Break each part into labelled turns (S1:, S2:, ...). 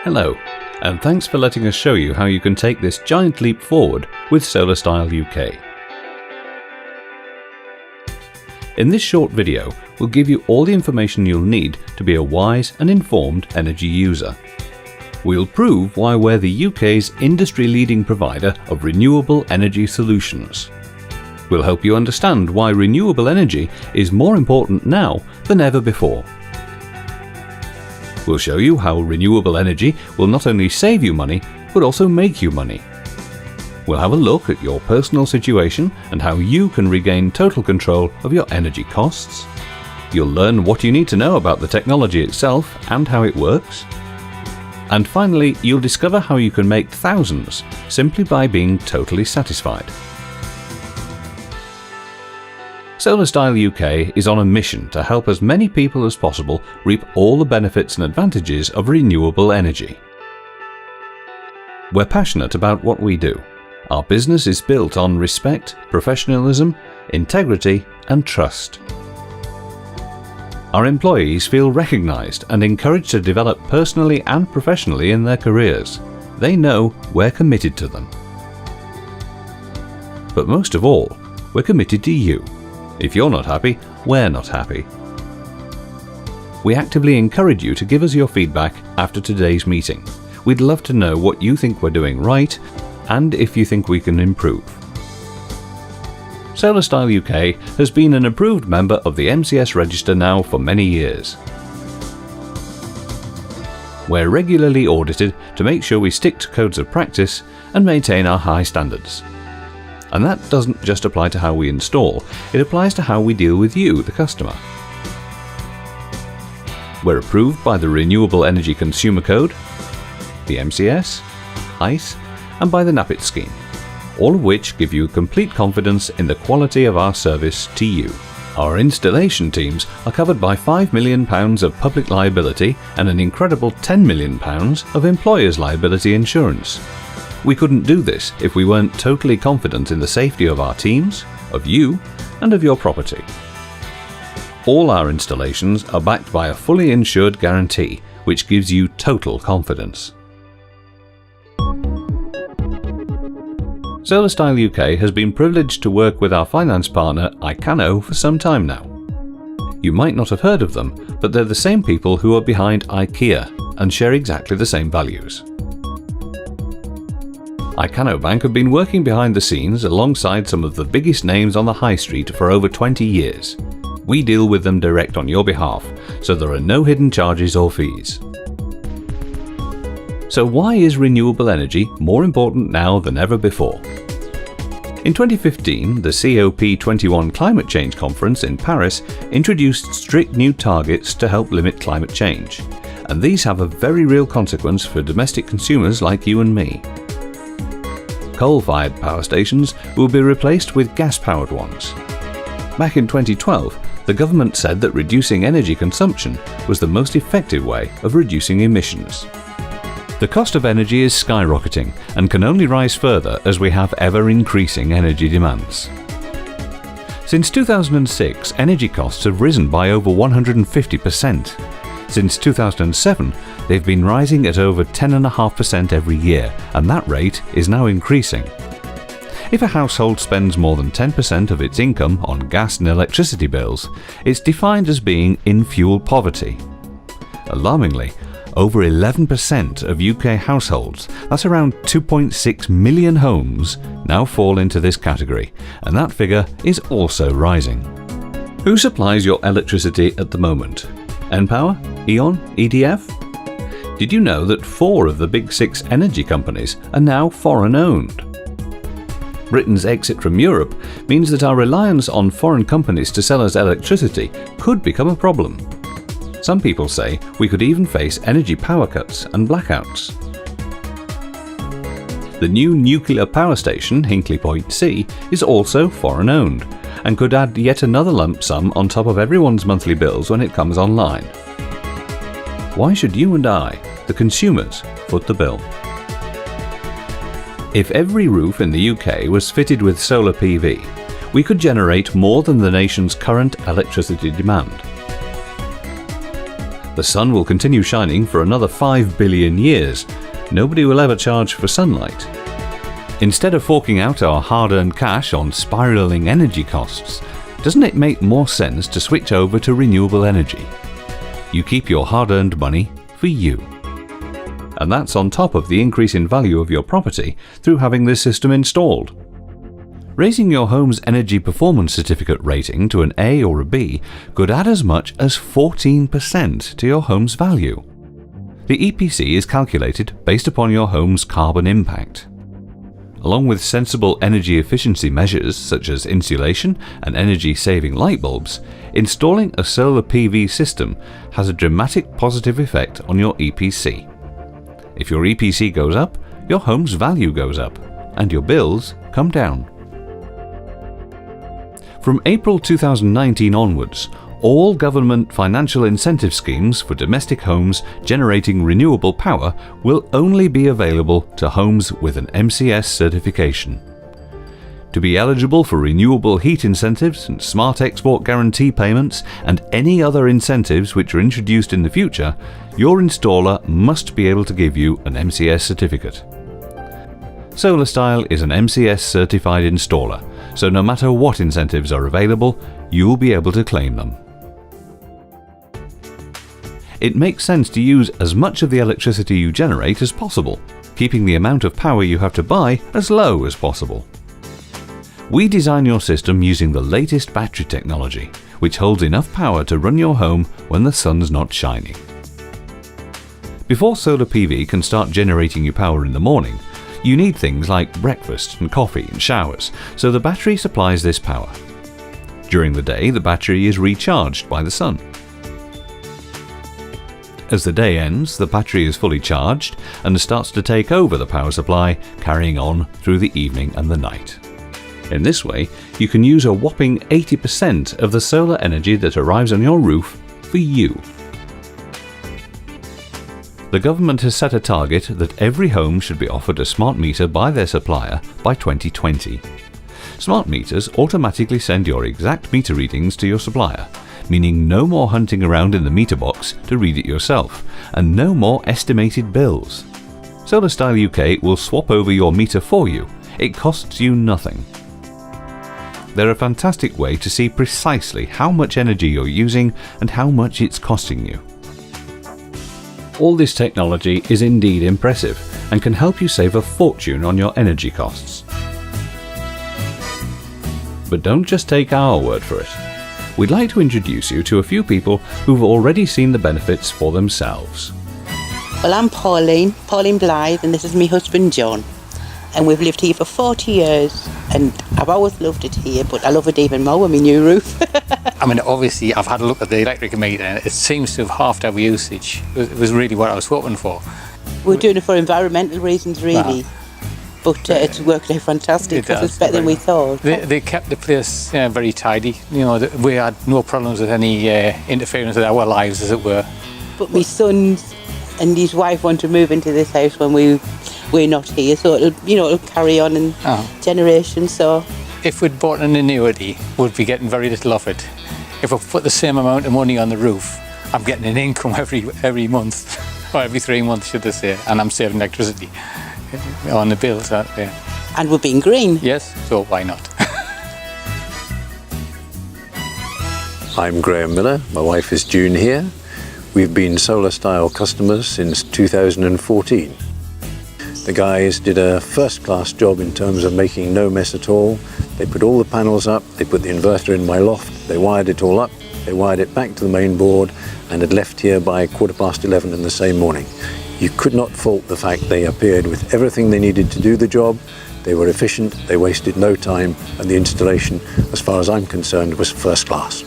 S1: Hello, and thanks for letting us show you how you can take this giant leap forward with Solarstyle UK. In this short video, we'll give you all the information you'll need to be a wise and informed energy user. We'll prove why we're the UK's industry-leading provider of renewable energy solutions. We'll help you understand why renewable energy is more important now than ever before. We'll show you how renewable energy will not only save you money, but also make you money. We'll have a look at your personal situation and how you can regain total control of your energy costs. You'll learn what you need to know about the technology itself and how it works. And finally, you'll discover how you can make thousands simply by being totally satisfied. Solarstyle UK is on a mission to help as many people as possible reap all the benefits and advantages of renewable energy. We're passionate about what we do. Our business is built on respect, professionalism, integrity, and trust. Our employees feel recognised and encouraged to develop personally and professionally in their careers. They know we're committed to them. But most of all, we're committed to you. If you're not happy, we're not happy. We actively encourage you to give us your feedback after today's meeting. We'd love to know what you think we're doing right and if you think we can improve. Solarstyle UK has been an approved member of the MCS register now for many years. We're regularly audited to make sure we stick to codes of practice and maintain our high standards. And that doesn't just apply to how we install, it applies to how we deal with you, the customer. We're approved by the Renewable Energy Consumer Code, the MCS, ICE, and by the NAPIT scheme, all of which give you complete confidence in the quality of our service to you. Our installation teams are covered by £5 million of public liability and an incredible £10 million of employer's liability insurance. We couldn't do this if we weren't totally confident in the safety of our teams, of you, and of your property. All our installations are backed by a fully insured guarantee, which gives you total confidence. Solarstyle UK has been privileged to work with our finance partner ICANO for some time now. You might not have heard of them, but they're the same people who are behind IKEA and share exactly the same values. ICANO Bank have been working behind the scenes alongside some of the biggest names on the high street for over 20 years. We deal with them direct on your behalf, so there are no hidden charges or fees. So why is renewable energy more important now than ever before? In 2015, the COP21 Climate Change Conference in Paris introduced strict new targets to help limit climate change, and these have a very real consequence for domestic consumers like you and me. Coal-fired power stations will be replaced with gas-powered ones. Back in 2012, the government said that reducing energy consumption was the most effective way of reducing emissions. The cost of energy is skyrocketing and can only rise further as we have ever-increasing energy demands. Since 2006, energy costs have risen by over 150%. Since 2007, they've been rising at over 10.5% every year, and that rate is now increasing. If a household spends more than 10% of its income on gas and electricity bills, it's defined as being in fuel poverty. Alarmingly, over 11% of UK households, that's around 2.6 million homes, now fall into this category, and that figure is also rising. Who supplies your electricity at the moment? npower, E.ON, EDF? Did you know that 4 of the big 6 energy companies are now foreign-owned? Britain's exit from Europe means that our reliance on foreign companies to sell us electricity could become a problem. Some people say we could even face energy power cuts and blackouts. The new nuclear power station, Hinkley Point C, is also foreign-owned and could add yet another lump sum on top of everyone's monthly bills when it comes online. Why should you and I, the consumers, foot the bill? If every roof in the UK was fitted with solar PV, we could generate more than the nation's current electricity demand. The sun will continue shining for another 5 billion years. Nobody will ever charge for sunlight. Instead of forking out our hard-earned cash on spiralling energy costs, doesn't it make more sense to switch over to renewable energy? You keep your hard-earned money for you. And that's on top of the increase in value of your property through having this system installed. Raising your home's energy performance certificate rating to an A or a B could add as much as 14% to your home's value. The EPC is calculated based upon your home's carbon impact. Along with sensible energy efficiency measures such as insulation and energy-saving light bulbs, installing a solar PV system has a dramatic positive effect on your EPC. If your EPC goes up, your home's value goes up, and your bills come down. From April 2019 onwards, all government financial incentive schemes for domestic homes generating renewable power will only be available to homes with an MCS certification. To be eligible for renewable heat incentives and smart export guarantee payments and any other incentives which are introduced in the future, your installer must be able to give you an MCS certificate. Solarstyle is an MCS certified installer, so no matter what incentives are available, you'll be able to claim them. It makes sense to use as much of the electricity you generate as possible, keeping the amount of power you have to buy as low as possible. We design your system using the latest battery technology, which holds enough power to run your home when the sun's not shining. Before solar PV can start generating you power in the morning, you need things like breakfast and coffee and showers, so the battery supplies this power. During the day, the battery is recharged by the sun. As the day ends, the battery is fully charged and starts to take over the power supply, carrying on through the evening and the night. In this way, you can use a whopping 80% of the solar energy that arrives on your roof for you. The government has set a target that every home should be offered a smart meter by their supplier by 2020. Smart meters automatically send your exact meter readings to your supplier, meaning no more hunting around in the meter box to read it yourself, and no more estimated bills. Solarstyle UK will swap over your meter for you. It costs you nothing. They're a fantastic way to see precisely how much energy you're using and how much it's costing you. All this technology is indeed impressive and can help you save a fortune on your energy costs. But don't just take our word for it. We'd like to introduce you to a few people who've already seen the benefits for themselves.
S2: Well, I'm Pauline Blythe, and this is my husband John. And we've lived here for 40 years, and I've always loved it here, but I love it even more with my new roof.
S3: I mean, obviously, I've had a look at the electric meter, and it seems to have halved our usage. It was really what I was hoping for.
S2: We're doing it for environmental reasons, really. But it's worked out fantastic, because it's better than we thought.
S3: They kept the place very tidy. You know, we had no problems with any interference with our lives, as it were.
S2: But my sons and his wife want to move into this house when we're not here, so it'll carry on in generations. So
S3: if we'd bought an annuity, we'd be getting very little of it. If I put the same amount of money on the roof, I'm getting an income every month, or every 3 months, should I say, and I'm saving electricity on the bills.
S2: And we're being green.
S3: Yes, so why not?
S4: I'm Graham Miller, my wife is June here. We've been Solarstyle customers since 2014. The guys did a first-class job in terms of making no mess at all. They put all the panels up, they put the inverter in my loft, they wired it all up, they wired it back to the main board, and had left here by 11:15 in the same morning. You could not fault the fact they appeared with everything they needed to do the job. They were efficient, they wasted no time, and the installation, as far as I'm concerned, was first class.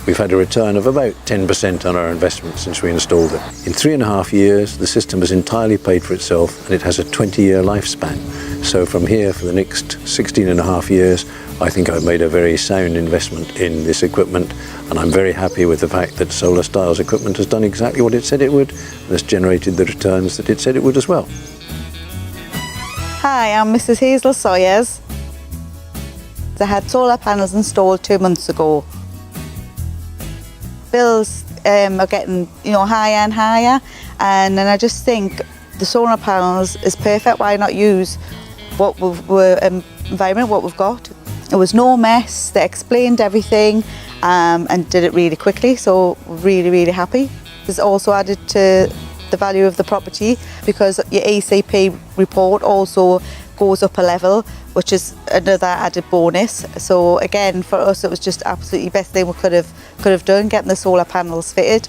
S4: We've had a return of about 10% on our investment since we installed it. In 3.5 years, the system has entirely paid for itself, and it has a 20-year lifespan. So from here, for the next 16.5 years, I think I've made a very sound investment in this equipment, and I'm very happy with the fact that Solarstyle's equipment has done exactly what it said it would, and has generated the returns that it said it would as well.
S5: Hi, I'm Mrs. Hazel Sawyers. I had solar panels installed 2 months ago. Bills are getting, higher and higher, and then I just think the solar panels is perfect. Why not use what we've got? It was no mess. They explained everything and did it really quickly, so really happy. It's also added to the value of the property because your ECP report also goes up a level, which is another added bonus. So again, for us, it was just absolutely best thing we could have done, getting the solar panels fitted.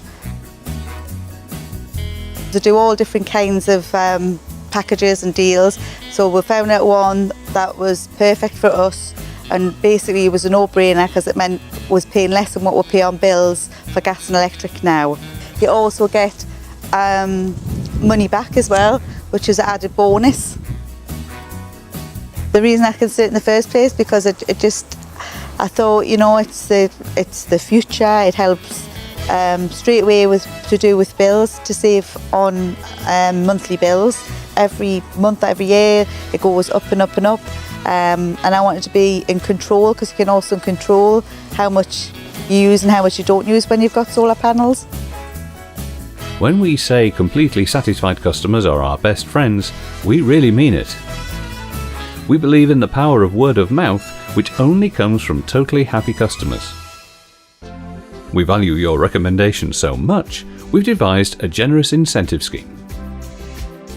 S5: To do all different kinds of packages and deals, so we found out one that was perfect for us, and basically it was a no-brainer because it meant was paying less than what we pay on bills for gas and electric now. You also get money back as well, which is an added bonus. The reason I considered it in the first place because I thought, it's the future. It helps straight away to do with bills, to save on monthly bills. Every month, every year, it goes up and up and up. And I wanted to be in control because you can also control how much you use and how much you don't use when you've got solar panels.
S1: When we say completely satisfied customers are our best friends, we really mean it. We believe in the power of word of mouth, which only comes from totally happy customers. We value your recommendation so much, we've devised a generous incentive scheme.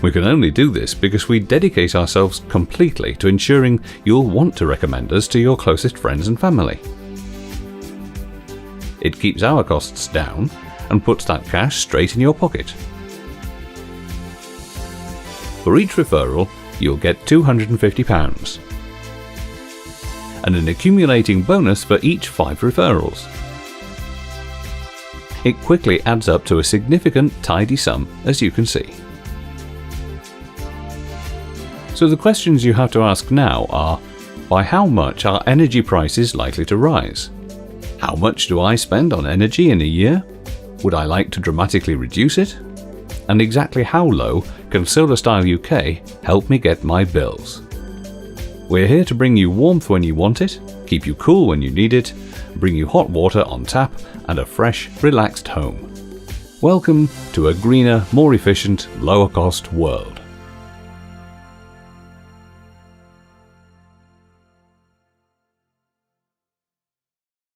S1: We can only do this because we dedicate ourselves completely to ensuring you'll want to recommend us to your closest friends and family. It keeps our costs down and puts that cash straight in your pocket. For each referral, you'll get £250 and an accumulating bonus for each 5 referrals. It quickly adds up to a significant tidy sum, as you can see. So the questions you have to ask now are, by how much are energy prices likely to rise? How much do I spend on energy in a year? Would I like to dramatically reduce it? And exactly how low can Solarstyle UK help me get my bills? We're here to bring you warmth when you want it, keep you cool when you need it, bring you hot water on tap and a fresh, relaxed home. Welcome to a greener, more efficient, lower cost world.